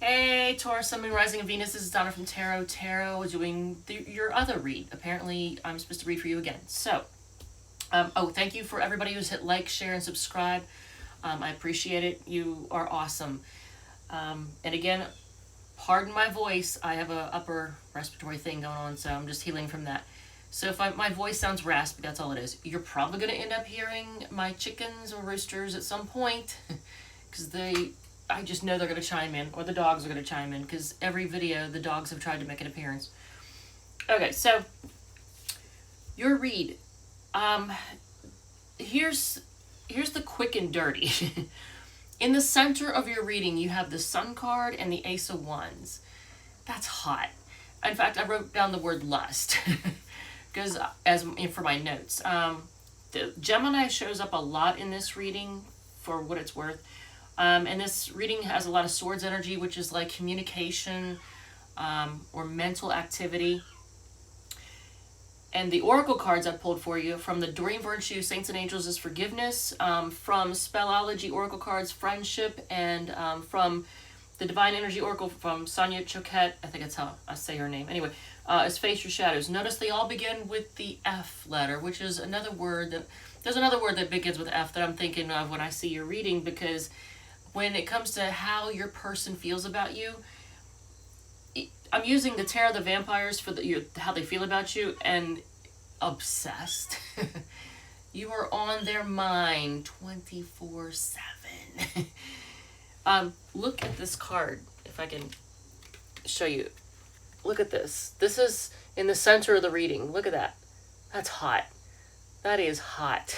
Hey, Taurus, Sun, Moon, Rising, and Venus. This is Donna from Tarot. Tarot doing your other read. Apparently, I'm supposed to read for you again. So, thank you for everybody who's hit like, share, and subscribe. I appreciate it. You are awesome. And again, pardon my voice. I have a upper respiratory thing going on, so I'm just healing from that. So if my voice sounds raspy, that's all it is. You're probably going to end up hearing my chickens or roosters at some point, because I just know they're going to chime in, or the dogs are going to chime in, because every video the dogs have tried to make an appearance. Okay, so your read. Here's the quick and dirty. In the center of your reading, you have the Sun card and the Ace of Wands. That's hot. In fact, I wrote down the word lust, because for my notes. The Gemini shows up a lot in this reading, for what it's worth. And this reading has a lot of swords energy, which is like communication or mental activity. And the oracle cards I pulled for you from the Doreen Virtue, Saints and Angels is Forgiveness, from Spellology oracle cards, Friendship, and from the Divine Energy oracle from Sonia Choquette, I think that's how I say her name. Anyway, is Face Your Shadows. Notice they all begin with the F letter, which is another word that, there's another word that begins with F that I'm thinking of when I see your reading, because when it comes to how your person feels about you, I'm using the Tarot of the Vampires for how they feel about you, and obsessed. You are on their mind 24/7. Look at this card, if I can show you. Look at this. This is in the center of the reading. Look at that. That's hot. That is hot.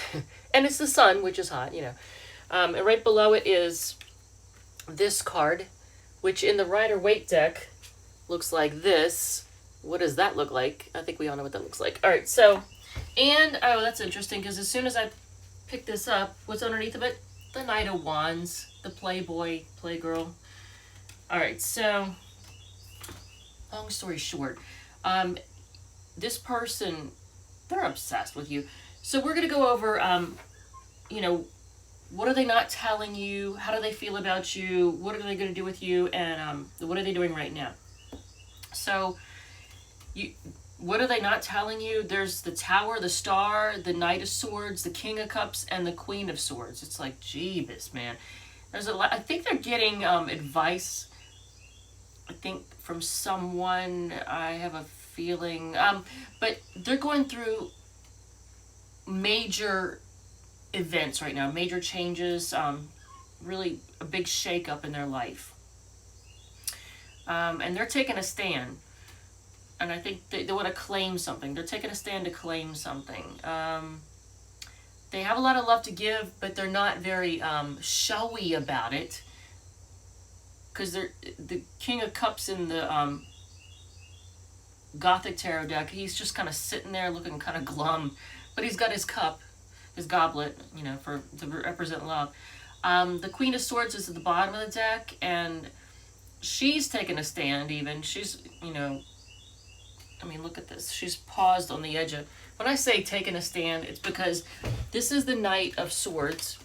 And it's the sun, which is hot, you know. And right below it is this card, which in the Rider-Waite deck looks like this. What does that look like? I think we all know what that looks like. All right, so, and, oh, that's interesting, because as soon as I pick this up, what's underneath of it? The Knight of Wands, the Playboy, Playgirl. All right, so, long story short, this person, they're obsessed with you. So we're going to go over, you know, what are they not telling you? How do they feel about you? What are they going to do with you? And what are they doing right now? So, what are they not telling you? There's the Tower, the Star, the Knight of Swords, the King of Cups, and the Queen of Swords. It's like, jeebus, man. There's a lot. I think they're getting advice, I think, from someone. I have a feeling. But they're going through major events right now, major changes, really a big shake-up in their life. And they're taking a stand. And I think they want to claim something. They're taking a stand to claim something. They have a lot of love to give, but they're not very showy about it. Because they're the King of Cups in the Gothic tarot deck. He's just kind of sitting there looking kind of glum. But he's got his cup, his goblet, you know, to represent love. The Queen of Swords is at the bottom of the deck, and she's taking a stand even. She's, you know, I mean, look at this. She's paused on the edge of... When I say taking a stand, it's because this is the Knight of Swords.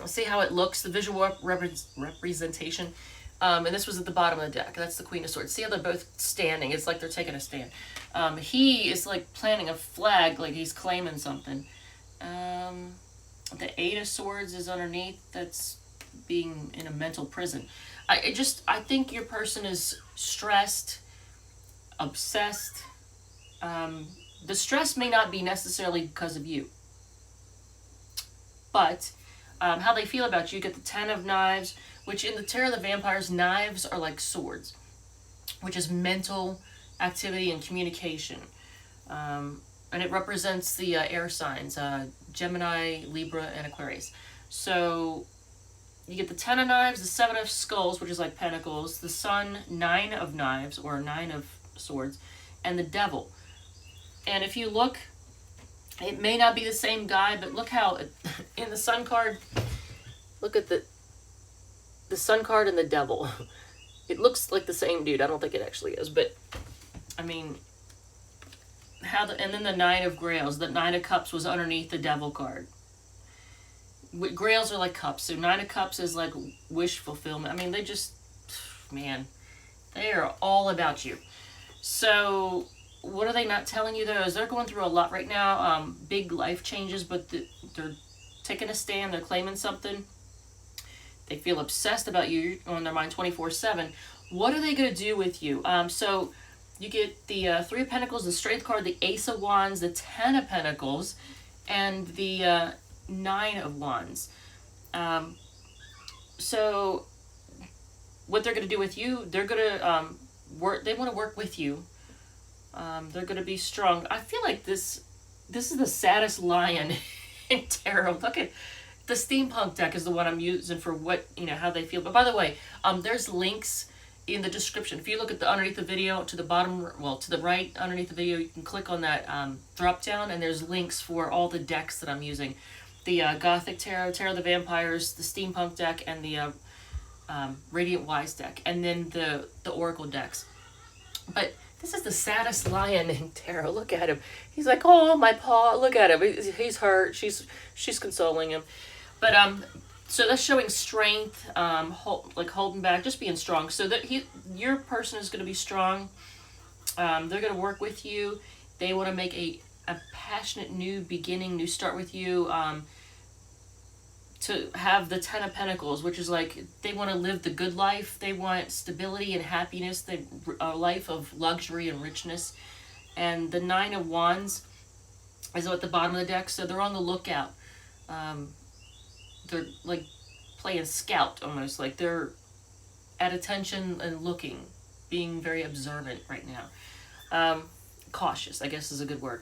See how it looks, the visual representation. And this was at the bottom of the deck. That's the Queen of Swords. See how they're both standing? It's like they're taking a stand. He is like planting a flag, like he's claiming something. The Eight of Swords is underneath. That's being in a mental prison. I think your person is stressed, obsessed. The stress may not be necessarily because of you, but how they feel about you. You get the Ten of Knives, which in the Tarot of the Vampires, knives are like swords, which is mental activity and communication. And it represents the air signs, Gemini, Libra, and Aquarius. So you get the Ten of Knives, the Seven of Skulls, which is like Pentacles, the Sun, Nine of Knives, or Nine of Swords, and the Devil. And if you look, it may not be the same guy, but look how, in the Sun card, look at the Sun card and the Devil. It looks like the same dude. I don't think it actually is, but, I mean, and then the Nine of Grails. The Nine of Cups was underneath the Devil card. Grails are like cups. So Nine of Cups is like wish fulfillment. I mean, they just, man, they are all about you. So what are they not telling you though is they're going through a lot right now, big life changes, but they're taking a stand, they're claiming something. They feel obsessed about you. You're on their mind 24/7. What are they going to do with you? So you get the Three of Pentacles, the Strength card, the Ace of Wands, the Ten of Pentacles, and the Nine of Wands. So what they're going to do with you, they're going to work. They want to work with you. They're going to be strong. I feel like this is the saddest lion in tarot. Look at the Steampunk deck is the one I'm using for what, how they feel. But by the way, there's links in the description. If you look at the underneath the video to the bottom, well, to the right underneath the video, you can click on that drop down, and there's links for all the decks that I'm using. The Gothic Tarot, Tarot of the Vampires, the Steampunk deck, and the Radiant Wise deck, and then the Oracle decks. But this is the saddest lion in tarot. Look at him. He's like, oh, my paw. Look at him. He's hurt. She's consoling him. But so that's showing strength, holding back, just being strong. So that your person is going to be strong. They're going to work with you. They want to make a passionate new beginning, new start with you. To have the Ten of Pentacles, which is like they want to live the good life. They want stability and happiness. A life of luxury and richness. And the Nine of Wands is at the bottom of the deck. So they're on the lookout. They're like playing scout almost. Like they're at attention and looking, being very observant right now. Cautious, I guess is a good word.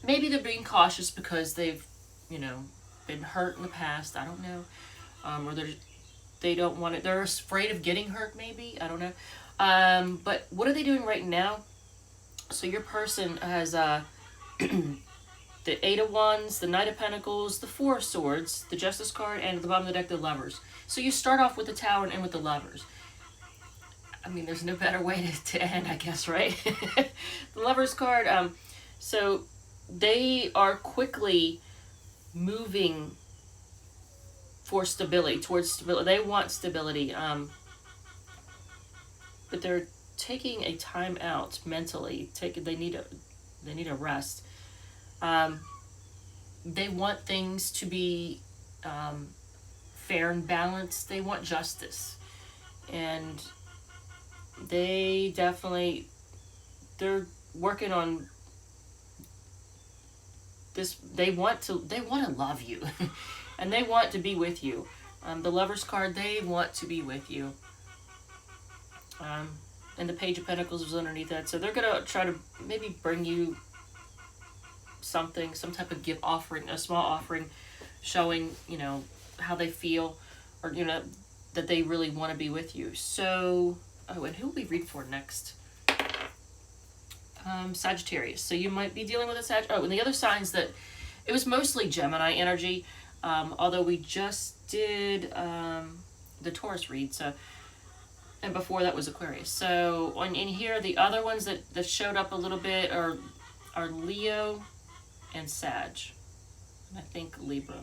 Maybe they're being cautious because they've, been hurt in the past. I don't know. Or they don't want it. They're afraid of getting hurt maybe. I don't know. But what are they doing right now? So your person has the Eight of Wands, the Knight of Pentacles, the Four of Swords, the Justice card, and at the bottom of the deck, the Lovers. So you start off with the Tower and end with the Lovers. I mean, there's no better way to end, I guess, right? The Lovers card, so they are quickly moving for stability, towards stability. They want stability, but they're taking a time out mentally. They need a rest. They want things to be fair and balanced. They want justice, and they're working on this. They want to love you, and they want to be with you. The Lovers card, they want to be with you. And the Page of Pentacles is underneath that. So they're gonna try to maybe bring you something, some type of gift offering, a small offering, showing how they feel, or that they really want to be with you. So, and who will we read for next? Sagittarius. So you might be dealing with a and the other signs that it was mostly Gemini energy, although we just did the Taurus read, so, and before that was Aquarius. So in here, the other ones that showed up a little bit are Leo and Sag. And I think Libra.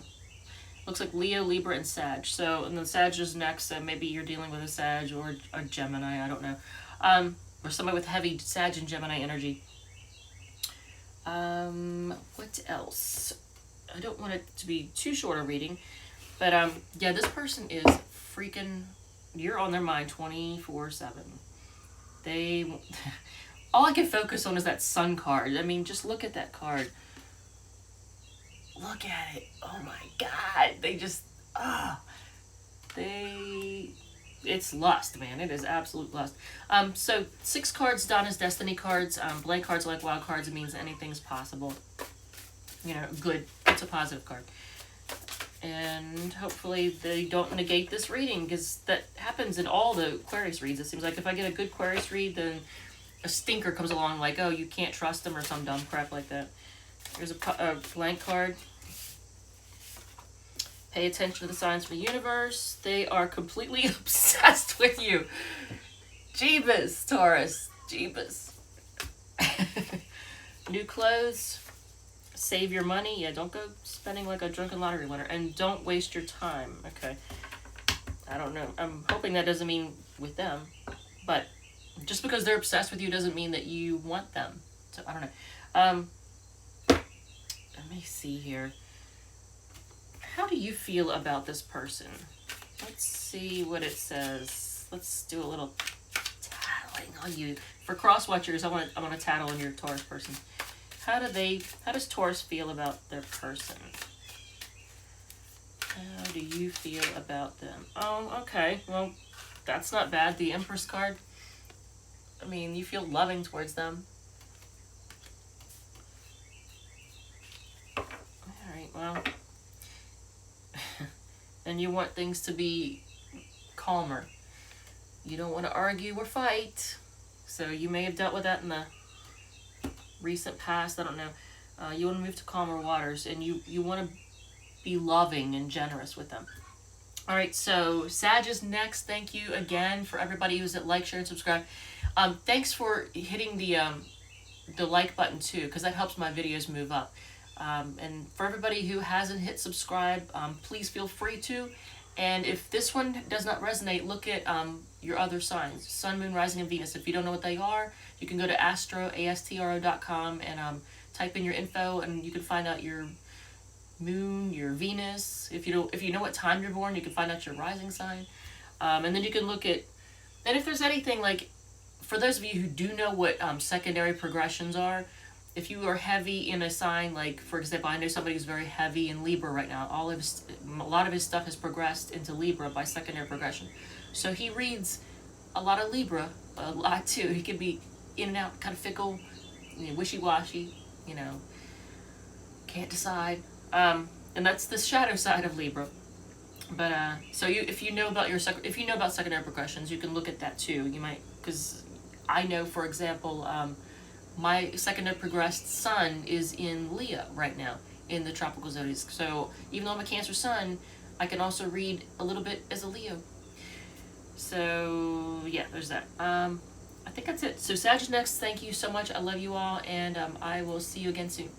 Looks like Leo, Libra, and Sag. So, and then Sag is next, so maybe you're dealing with a Sag or a Gemini, I don't know. Or somebody with heavy Sag and Gemini energy. What else? I don't want it to be too short a reading, but yeah, this person is freaking, you're on their mind 24/7. They, all I can focus on is that Sun card. I mean, just look at that card. Look at it. Oh my God. They just, it's lust, man. It is absolute lust. So 6 cards done as destiny cards. Blank cards are like wild cards. It means anything's possible. Good. It's a positive card. And hopefully they don't negate this reading, because that happens in all the Aquarius reads. It seems like if I get a good Aquarius read, then a stinker comes along like, oh, you can't trust them or some dumb crap like that. Here's a blank card. Pay attention to the signs from the universe. They are completely obsessed with you. Jeebus, Taurus. Jeebus. New clothes. Save your money. Yeah, don't go spending like a drunken lottery winner. And don't waste your time. Okay. I don't know. I'm hoping that doesn't mean with them, but just because they're obsessed with you doesn't mean that you want them. So I don't know. Let me see here. How do you feel about this person? Let's see what it says. Let's do a little tattling on you. For cross watchers, I want to tattle on your Taurus person. How does Taurus feel about their person? How do you feel about them? Oh, okay. Well, that's not bad. The Empress card. I mean, you feel loving towards them. Alright, well. And you want things to be calmer. You don't want to argue or fight. So you may have dealt with that in the recent past. I don't know. You want to move to calmer waters, and you want to be loving and generous with them. All right, so Sag is next. Thank you again for everybody who's at like, share, and subscribe. Thanks for hitting the like button too, because that helps my videos move up. And for everybody who hasn't hit subscribe, please feel free to. And if this one does not resonate, look at your other signs, Sun, Moon, Rising, and Venus. If you don't know what they are, you can go to astro.com and type in your info, and you can find out your Moon, your Venus. If you know what time you're born, you can find out your rising sign. And then you can look at, and if there's anything, like, for those of you who do know what secondary progressions are, if you are heavy in a sign, like, for example, I know somebody who's very heavy in Libra right now. A lot of his stuff has progressed into Libra by secondary progression. So he reads a lot of Libra, a lot too. He can be in and out, kind of fickle, wishy-washy, can't decide. And that's the shadow side of Libra. But so if you know about secondary progressions, you can look at that too. You might, because I know, for example, my secondary progressed sun is in Leo right now in the tropical zodiac. So even though I'm a Cancer sun, I can also read a little bit as a Leo. So yeah, there's that. I think that's it. So Sag is next. Thank you so much. I love you all, and I will see you again soon.